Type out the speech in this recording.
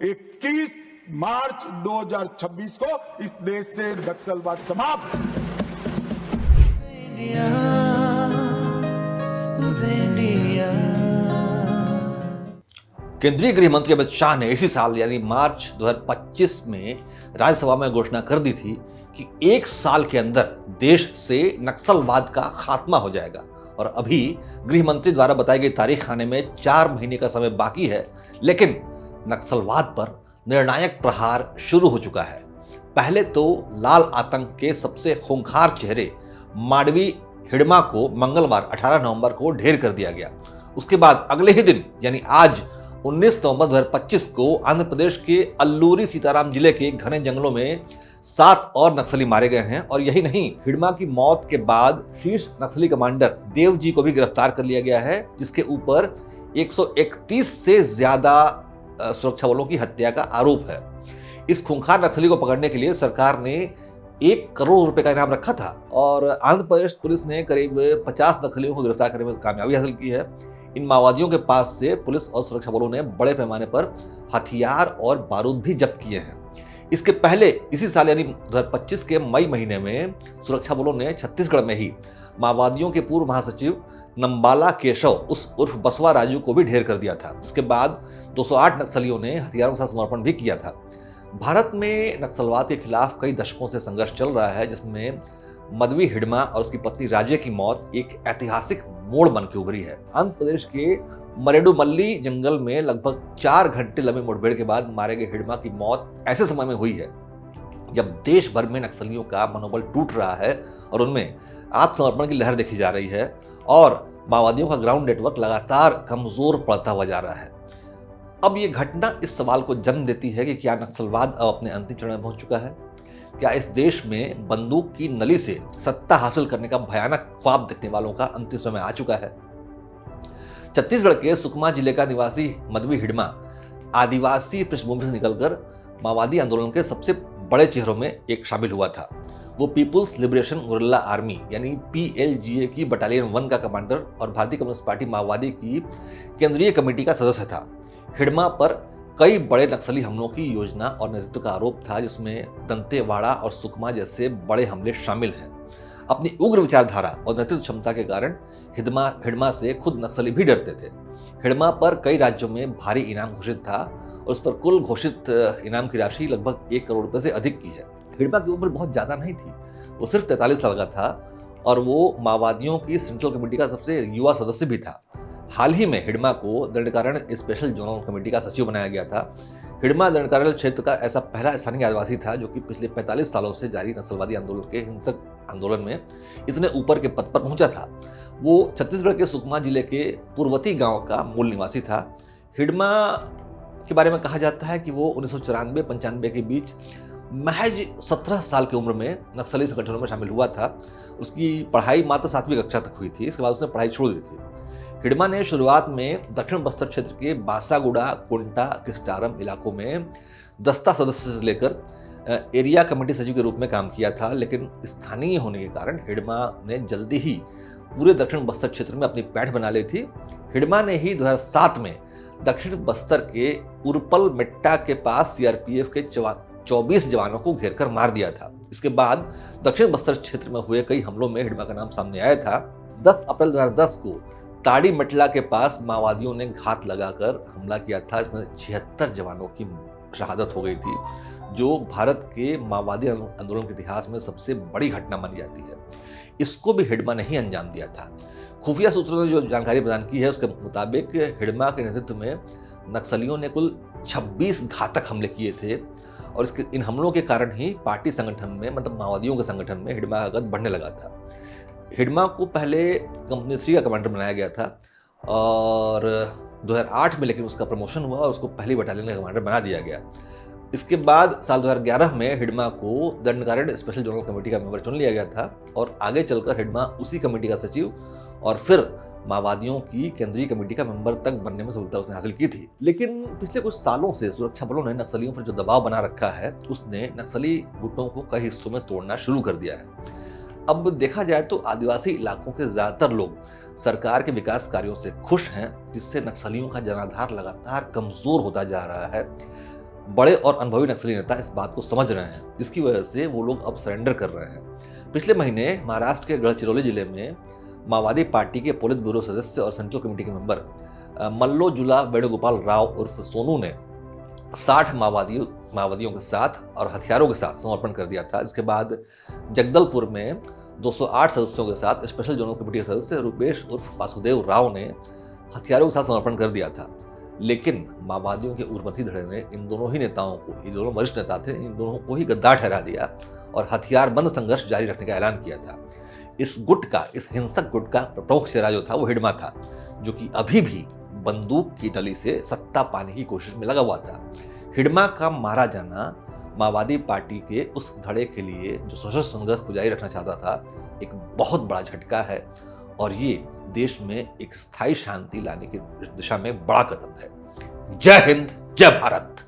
21 मार्च 2026 को इस देश से नक्सलवाद समाप्त। केंद्रीय गृह मंत्री अमित शाह ने इसी साल यानी मार्च 2025 में राज्यसभा में घोषणा कर दी थी कि एक साल के अंदर देश से नक्सलवाद का खात्मा हो जाएगा। और अभी गृह मंत्री द्वारा बताई गई तारीख आने में 4 महीने का समय बाकी है, लेकिन नक्सलवाद पर निर्णायक प्रहार शुरू हो चुका है। पहले तो लाल आतंक के सबसे खूंखार चेहरे माडवी हिडमा को मंगलवार 18 नवंबर को ढेर कर दिया गया। उसके बाद अगले ही दिन यानी आज 19 नवंबर 2025 को आंध्र प्रदेश के अल्लूरी सीताराम जिले के घने जंगलों में 7 और नक्सली मारे गए हैं। और यही नहीं, हिडमा की मौत के बाद शीर्ष नक्सली कमांडर देव जी को भी गिरफ्तार कर लिया गया है, जिसके ऊपर 131 से ज्यादा सुरक्षा बलों की हत्या का आरोप है। इस खूंखार नक्सली को पकड़ने के लिए सरकार ने 1 करोड़ रुपए का इनाम रखा था और आंध्र प्रदेश पुलिस ने करीब 50 नक्सलियों को गिरफ्तार करने में कामयाबी हासिल की है। इन माओवादियों के पास से पुलिस और सुरक्षा बलों ने बड़े पैमाने पर हथियार और बारूद भी जब्त किए हैं। इसके पहले इसी साल यानी 2025 के मई महीने में सुरक्षा बलों ने छत्तीसगढ़ में ही माओवादियों के पूर्व महासचिव नंबाला केशव उर्फ बसवा राजू को भी ढेर कर दिया था। इसके बाद 208 नक्सलियों ने हथियारों के साथ समर्पण भी किया था। भारत में नक्सलवाद के खिलाफ कई दशकों से संघर्ष चल रहा है, जिसमें मदवी हिडमा और उसकी पत्नी राजे की मौत एक ऐतिहासिक मोड़ बन के उभरी है। आंध्र प्रदेश के मरेडुमल्ली जंगल में लगभग 4 घंटे लंबी मुठभेड़ के बाद मारे गए हिडमा की मौत ऐसे समय में हुई है जब देश भर में नक्सलियों का मनोबल टूट रहा है और उनमें आत्मसमर्पण की लहर देखी जा रही है और माओवादियों का ग्राउंड नेटवर्क लगातार कमजोर पड़ता हुआ जा रहा है। अब ये घटना इस सवाल को जन्म देती है कि क्या नक्सलवाद अब अपने अंतिम चरण में पहुंच चुका है? क्या इस देश में बंदूक की नली से सत्ता हासिल करने का भयानक ख्वाब देखने वालों का अंतिम समय आ चुका है? छत्तीसगढ़ के सुकमा जिले का निवासी मदवी हिडमा आदिवासी पृष्ठभूमि से निकलकर माओवादी आंदोलन के सबसे बड़े चेहरों में एक शामिल हुआ था। वो पीपुल्स लिबरेशन गुरिल्ला आर्मी यानी PLGA की बटालियन 1 का कमांडर और भारतीय कम्युनिस्ट पार्टी माओवादी की केंद्रीय कमेटी का सदस्य था। हिडमा पर कई बड़े नक्सली हमलों की योजना और नेतृत्व का आरोप था, जिसमें दंतेवाड़ा और सुकमा जैसे बड़े हमले शामिल हैं। अपनी उग्र विचारधारा और नेतृत्व क्षमता के कारण हिडमा से खुद नक्सली भी डरते थे। हिडमा पर कई राज्यों में भारी इनाम घोषित था और उस पर कुल घोषित इनाम की राशि लगभग 1 करोड़ रुपए से अधिक की है। हिडमा की उम्र बहुत ज्यादा नहीं थी, वो सिर्फ 43 साल का था और वो माओवादियों की सेंट्रल कमेटी का सबसे युवा सदस्य भी था। हाल ही में हिडमा को दंडकारण्य स्पेशल जोनल कमेटी का सचिव बनाया गया था। हिडमा दंडकारण्य क्षेत्र का ऐसा पहला स्थानीय आदिवासी था जो कि पिछले 45 सालों से जारी नक्सलवादी आंदोलन के हिंसक आंदोलन में इतने ऊपर के पद पर पहुंचा था। वो छत्तीसगढ़ के सुकमा जिले के पूर्वती गांव का मूल निवासी था। हिडमा के बारे में कहा जाता है कि वो 1994-95 के बीच महज 17 साल की उम्र में नक्सली संगठनों में शामिल हुआ था। उसकी पढ़ाई मात्र 7वीं कक्षा तक हुई थी, इसके बाद उसने पढ़ाई छोड़ दी थी। हिडमा ने शुरुआत में दक्षिण बस्तर क्षेत्र के बासागुड़ा, कुंटा, किस्टारम इलाकों में दस्ता सदस्य से लेकर एरिया कमेटी सचिव के रूप में काम किया था, लेकिन स्थानीय होने के कारण हिडमा ने जल्दी ही पूरे दक्षिण बस्तर क्षेत्र में अपनी पैठ बना ली थी। हिडमा ने ही 2007 में दक्षिण बस्तर के उरपल मेट्टा के पास CRPF के 24 जवानों को घेरकर मार दिया था। इसके बाद दक्षिण बस्तर क्षेत्र में हुए कई हमलों में हिडमा का नाम सामने आया था। 10 अप्रैल 2010 को ताड़ी मटला के पास माओवादियों ने घात लगाकर हमला किया था। इसमें 76 जवानों की शहादत हो गई थी, जो भारत के माओवादी आंदोलन के इतिहास में सबसे बड़ी घटना मानी जाती है। इसको भी हिडमा ने ही अंजाम दिया था। खुफिया सूत्रों ने जो जानकारी प्रदान की है उसके मुताबिक हिडमा के नेतृत्व में नक्सलियों ने कुल 26 घातक हमले किए थे और इन हमलों के कारण ही पार्टी संगठन में मतलब माओवादियों के संगठन में हिडमा का कद बढ़ने लगा था। हिडमा को पहले कंपनी 3 का कमांडर बनाया गया था और 2008 में लेकिन उसका प्रमोशन हुआ और उसको पहली बटालियन का कमांडर बना दिया गया। इसके बाद साल 2011 में हिडमा को दंडकारण्य स्पेशल जोनल कमेटी का मेंबर चुन लिया गया था और आगे चलकर हिडमा उसी कमेटी का सचिव और फिर माओवादियों की केंद्रीय कमेटी का मेंबर तक बनने में सफलता उसने हासिल की थी। लेकिन पिछले कुछ सालों से सुरक्षा बलों ने नक्सलियों पर जो दबाव बना रखा है उसने नक्सली गुटों को कई हिस्सों में तोड़ना शुरू कर दिया है। अब देखा जाए तो आदिवासी इलाकों के ज्यादातर लोग सरकार के विकास कार्यों से खुश हैं, जिससे नक्सलियों का जनाधार लगातार कमजोर होता जा रहा है। बड़े और अनुभवी नक्सली नेता इस बात को समझ रहे हैं, जिसकी वजह से वो लोग अब सरेंडर कर रहे हैं। पिछले महीने महाराष्ट्र के गढ़चिरौली जिले में माओवादी पार्टी के पोलित ब्यूरो सदस्य और सेंट्रल कमेटी के मेंबर मल्लोजुला वेणुगोपाल राव उर्फ सोनू ने 60 माओवादियों के साथ और हथियारों के साथ समर्पण कर दिया था। इसके बाद जगदलपुर में 208 सदस्यों के साथ स्पेशल जोनल कमेटी के सदस्य रूपेश उर्फ वासुदेव राव ने हथियारों के साथ समर्पण कर दिया था। लेकिन माओवादियों के उग्रपंथी धड़े ने इन दोनों ही नेताओं को, ये दोनों वरिष्ठ नेता थे, इन दोनों को ही गद्दार ठहरा दिया और हथियारबंद संघर्ष जारी रखने का ऐलान किया था। इस हिंसक गुट का प्रमुख चेहरा जो था वो हिडमा था, जो कि अभी भी बंदूक की नली से सत्ता पाने की कोशिश में लगा हुआ था। हिडमा का मारा जाना माओवादी पार्टी के उस धड़े के लिए जो सशस्त्र संघर्ष को जारी रखना चाहता था, एक बहुत बड़ा झटका है और ये देश में एक स्थायी शांति लाने की दिशा में बड़ा कदम है। जय हिंद, जय भारत।